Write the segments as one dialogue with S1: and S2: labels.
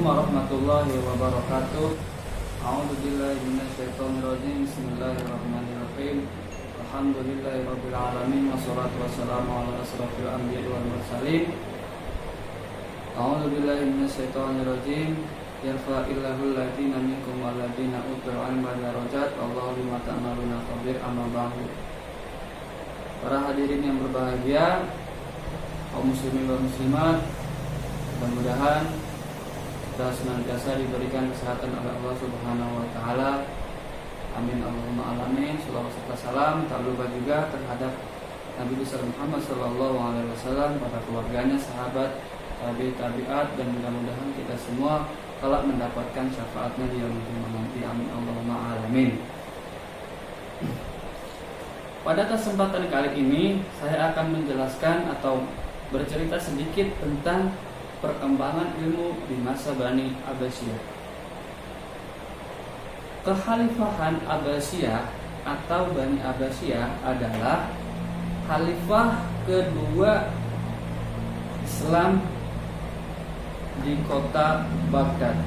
S1: Assalamualaikum warahmatullahi wabarakatuh. A'udzubillahi minasyaitonirrajim. Bismillahirrahmanirrahim. Alhamdulillahirabbil alamin wassalatu wassalamu ala asrofil anbiya'i wal mursalin. A'udzubillahi minasyaitonirrajim. Yarfa'illahu alladziina minkum walladziina utul 'ilma darajat. Wallahu bima ta'maluna khabir. Amma ba'du. Para hadirin yang berbahagia, kaum muslimin dan muslimat, mudah-mudahan kita senantiasa diberikan kesehatan oleh Allah Subhanahu wa taala. Amin Allahumma alamin. Shalawat serta salam tak lupa juga terhadap Nabi besar Muhammad sallallahu alaihi wasallam, para keluarganya, sahabat, tabi'at, dan mudah-mudahan kita semua kelak mendapatkan syafaatnya di yaumul qiyamah nanti. Amin Allahumma alamin. Pada kesempatan kali ini saya akan menjelaskan atau bercerita sedikit tentang perkembangan ilmu di masa Bani Abbasiyah. Kekhalifahan Abbasiyah atau Bani Abbasiyah adalah khalifah kedua Islam di kota Baghdad.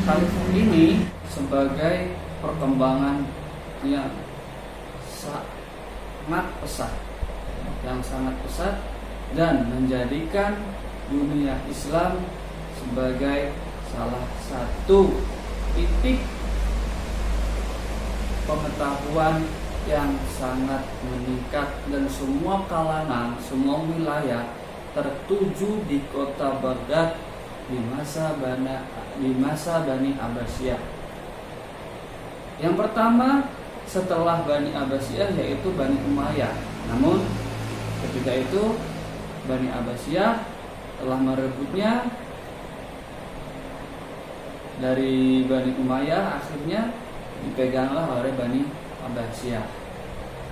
S1: Khalifah ini sebagai perkembangan yang sangat pesat dan menjadikan dunia Islam sebagai salah satu titik pengetahuan yang sangat meningkat, dan semua kalangan, semua wilayah tertuju di kota Baghdad di masa Bani Abbasiyah. Yang pertama setelah Bani Abbasiyah yaitu Bani Umayyah. Namun ketika itu Bani Abbasiyah telah merebutnya dari Bani Umayyah, akhirnya dipeganglah oleh Bani Abbasiyah.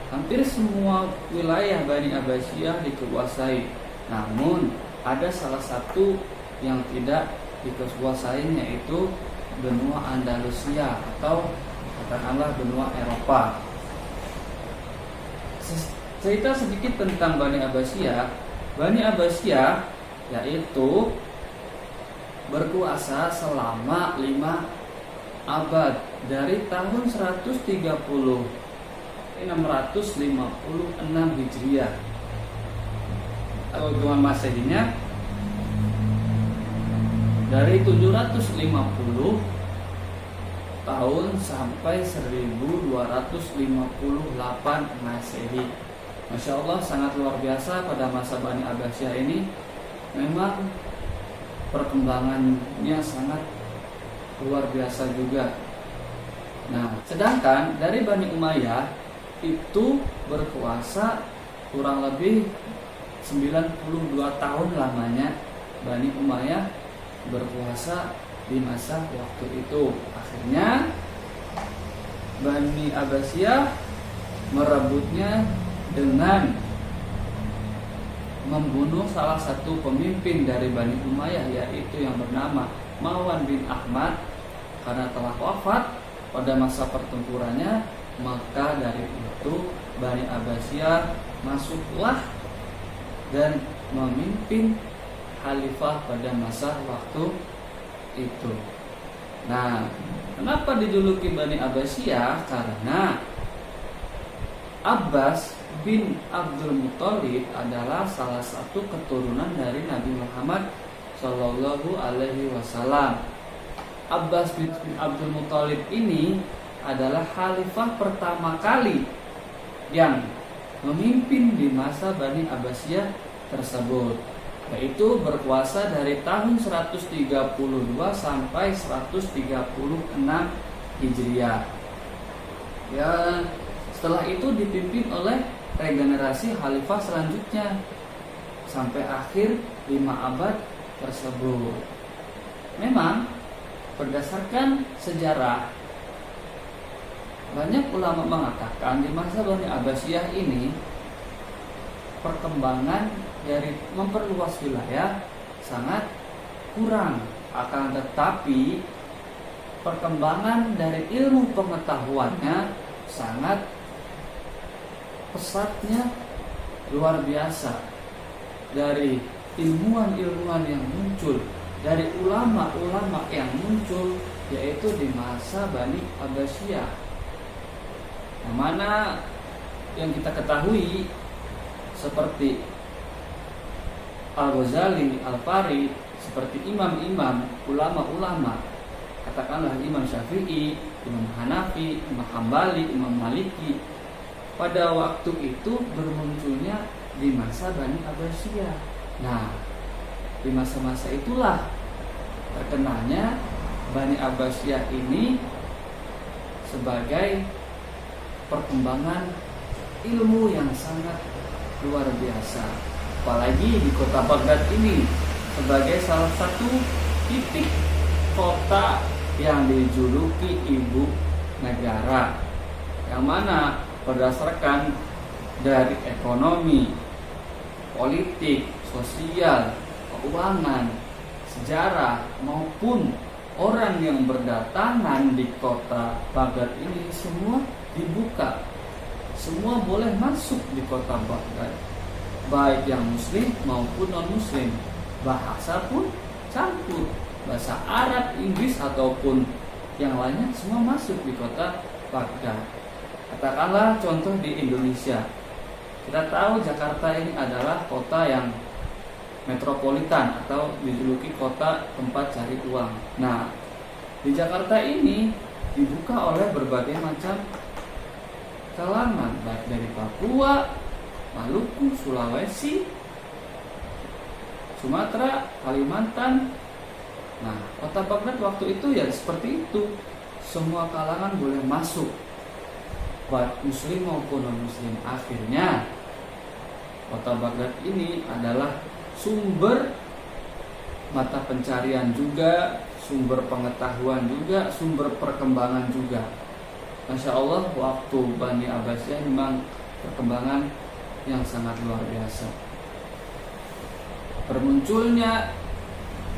S1: Hampir semua wilayah Bani Abbasiyah dikuasai. Namun ada salah satu yang tidak dikuasai, yaitu benua Andalusia atau katakanlah benua Eropa. Cerita sedikit tentang Bani Abbasiyah. Bani Abbasiyah yaitu berkuasa selama 5 abad dari tahun 656 Hijriah atau hitungan Masehinya dari 750 tahun sampai 1258 Masehi. Masya Allah, sangat luar biasa pada masa Bani Abbasiyah ini. Memang perkembangannya sangat luar biasa juga. Nah, sedangkan dari Bani Umayyah itu berkuasa kurang lebih 92 tahun lamanya. Bani Umayyah berkuasa di masa waktu itu. Akhirnya Bani Abbasiyah merebutnya dengan membunuh salah satu pemimpin dari Bani Umayyah, yaitu yang bernama Marwan bin Ahmad. Karena telah wafat pada masa pertempurannya, maka dari itu Bani Abbasiyah masuklah dan memimpin khalifah pada masa waktu itu. Nah, kenapa dijuluki Bani Abbasiyah? Karena Abbas bin Abdul Muthalib adalah salah satu keturunan dari Nabi Muhammad Shallallahu Alaihi Wasallam. Abbas bin Abdul Muthalib ini adalah khalifah pertama kali yang memimpin di masa Bani Abbasiyah tersebut, yaitu berkuasa dari tahun 132 sampai 136 Hijriah. Ya, setelah itu dipimpin oleh regenerasi khalifah selanjutnya sampai akhir 5 abad tersebut. Memang berdasarkan sejarah, banyak ulama mengatakan di masa Bani Abbasiyah ini perkembangan dari memperluas wilayah sangat kurang, akan tetapi perkembangan dari ilmu pengetahuannya sangat pesatnya luar biasa. Dari ilmuwan-ilmuwan yang muncul, dari ulama-ulama yang muncul, yaitu di masa Bani Abbasiyah. Yang mana yang kita ketahui seperti Al-Ghazali, Al-Farid, seperti imam-imam, ulama-ulama, katakanlah Imam Syafi'i, Imam Hanafi, Imam Hambali, Imam Maliki, pada waktu itu bermunculnya di masa Bani Abbasiyah. Nah, di masa-masa itulah terkenalnya Bani Abbasiyah ini sebagai perkembangan ilmu yang sangat luar biasa. Apalagi di kota Baghdad ini sebagai salah satu titik kota yang dijuluki ibu negara, yang mana berdasarkan dari ekonomi, politik, sosial, keuangan, sejarah maupun orang yang berdatangan di kota Baghdad ini semua dibuka, semua boleh masuk di kota Baghdad, baik yang muslim maupun non muslim. Bahasa pun campur, bahasa Arab, Inggris ataupun yang lainnya semua masuk di kota Baghdad. Katakanlah contoh di Indonesia, kita tahu Jakarta ini adalah kota yang metropolitan atau dijuluki kota tempat cari uang. Nah, di Jakarta ini dibuka oleh berbagai macam kalangan, baik dari Papua, Maluku, Sulawesi, Sumatera, Kalimantan. Nah, kota Baghdad waktu itu ya seperti itu, semua kalangan boleh masuk, baik muslim maupun non muslim. Akhirnya kota Baghdad ini adalah sumber mata pencarian juga, sumber pengetahuan juga, sumber perkembangan juga. Masya Allah, waktu Bani Abbasiyah memang perkembangan yang sangat luar biasa. Bermunculnya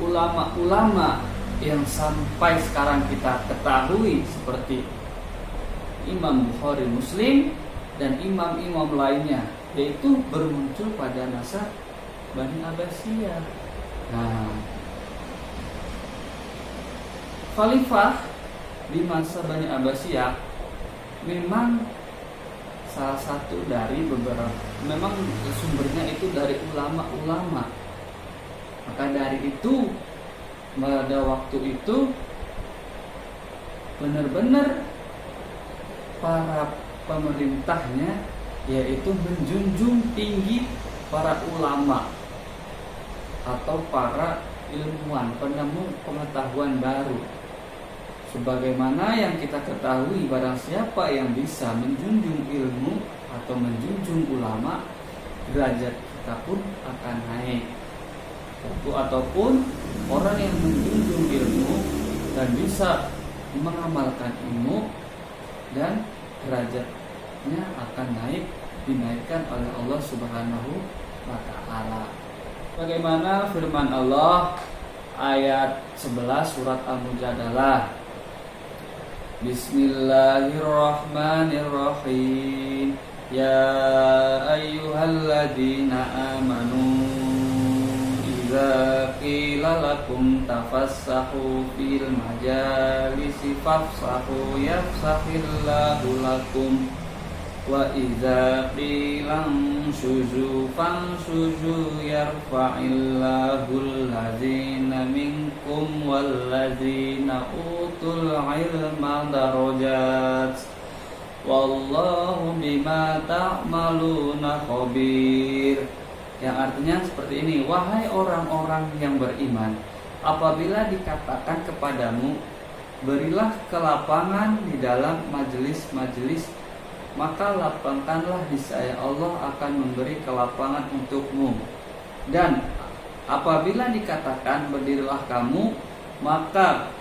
S1: ulama-ulama yang sampai sekarang kita ketahui seperti Imam Bukhari Muslim dan imam-imam lainnya, yaitu bermuncul pada masa Bani Abbasiyah. Nah, khalifah di masa Bani Abbasiyah memang salah satu dari beberapa, memang sumbernya itu dari ulama-ulama. Maka dari itu pada waktu itu benar-benar para pemerintahnya yaitu menjunjung tinggi para ulama atau para ilmuwan, penemu pengetahuan baru. Sebagaimana yang kita ketahui, barang siapa yang bisa menjunjung ilmu atau menjunjung ulama, derajat kita pun akan naik. Ataupun orang yang menjunjung ilmu dan bisa mengamalkan ilmu, dan derajatnya akan naik, dinaikkan oleh Allah Subhanahu wa ta'ala. Bagaimana firman Allah ayat 11 surat Al-Mujadalah. Bismillahirrahmanirrahim. Ya ayyuhalladzina amanu idza qila lakum tafassahu fil majalisi fafsahu yafsahillahu lakum wa idza qila shuzu fanshuzu yarfa'illahu alladzina minkum walladzina utul ilma darajat wallahu bima ta'maluna khabir. Yang artinya seperti ini: wahai orang-orang yang beriman, apabila dikatakan kepadamu berilah kelapangan di dalam majelis-majelis, maka lapangkanlah, niscaya Allah akan memberi kelapangan untukmu. Dan apabila dikatakan berdirilah kamu, maka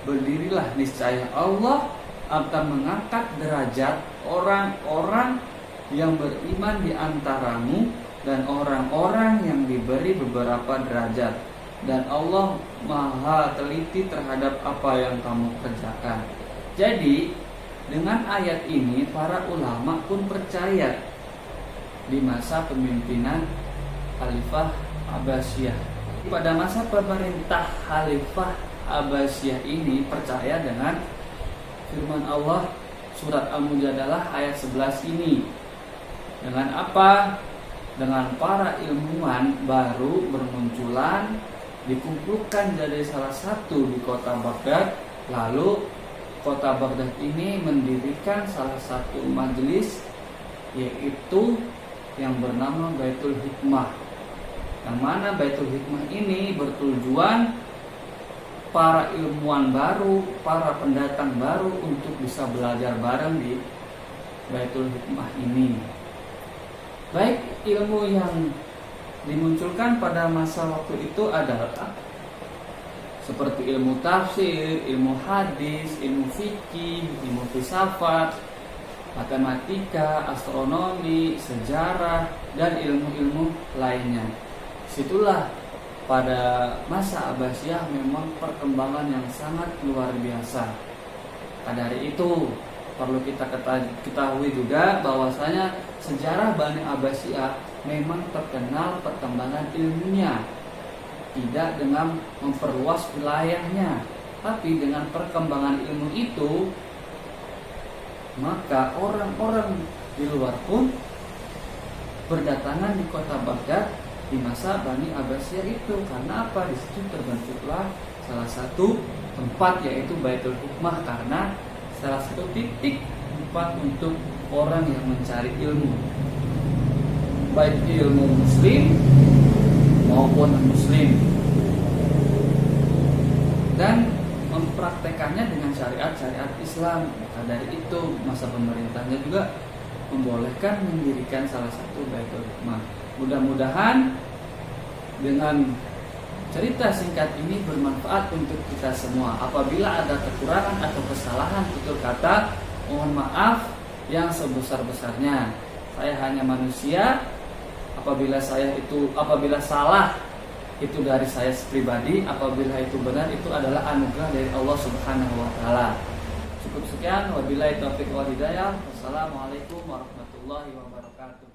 S1: berdirilah, niscaya Allah akan mengangkat derajat orang-orang yang beriman di antaramu dan orang-orang yang diberi beberapa derajat, dan Allah maha teliti terhadap apa yang kamu kerjakan. Jadi dengan ayat ini para ulama pun percaya di masa pemimpinan Khalifah Abbasiyah. Pada masa pemerintah Khalifah Abbasiyah ini percaya dengan firman Allah surat Al-Mujadalah ayat 11 ini. Dengan apa? Dengan para ilmuwan baru bermunculan, dikumpulkan jadi salah satu di kota Baghdad. Lalu kota Baghdad ini mendirikan salah satu majelis, yaitu yang bernama Baitul Hikmah. Yang mana Baitul Hikmah ini bertujuan para ilmuwan baru, para pendatang baru untuk bisa belajar bareng di Baitul Hikmah ini. Baik, ilmu yang dimunculkan pada masa waktu itu adalah seperti ilmu tafsir, ilmu hadis, ilmu fikih, ilmu filsafat, matematika, astronomi, sejarah, dan ilmu-ilmu lainnya. Situlah pada masa Abbasiyah memang perkembangan yang sangat luar biasa. Dari itu perlu kita ketahui juga bahwasanya sejarah Bani Abbasiyah memang terkenal perkembangan ilmunya, tidak dengan memperluas wilayahnya, tapi dengan perkembangan ilmu itu, maka orang-orang di luar pun berdatangan di kota Baghdad di masa Bani Abbasiyah itu. Karena apa? Di situ terbentuklah salah satu tempat, yaitu Baitul Hikmah, karena salah satu titik tempat untuk orang yang mencari ilmu, baik ilmu muslim maupun non-muslim, dan mempraktekannya dengan syariat-syariat Islam. Maka dari itu masa pemerintahnya juga membolehkan mendirikan salah satu Baitul Hikmah. Mudah-mudahan dengan cerita singkat ini bermanfaat untuk kita semua. Apabila ada kekurangan atau kesalahan tutur kata, mohon maaf yang sebesar-besarnya. Saya hanya manusia. Apabila salah itu dari saya pribadi, apabila itu benar itu adalah anugerah dari Allah Subhanahu wa taala. Cukup sekian, wabillahi taufiq wal hidayah. Wassalamualaikum warahmatullahi wabarakatuh.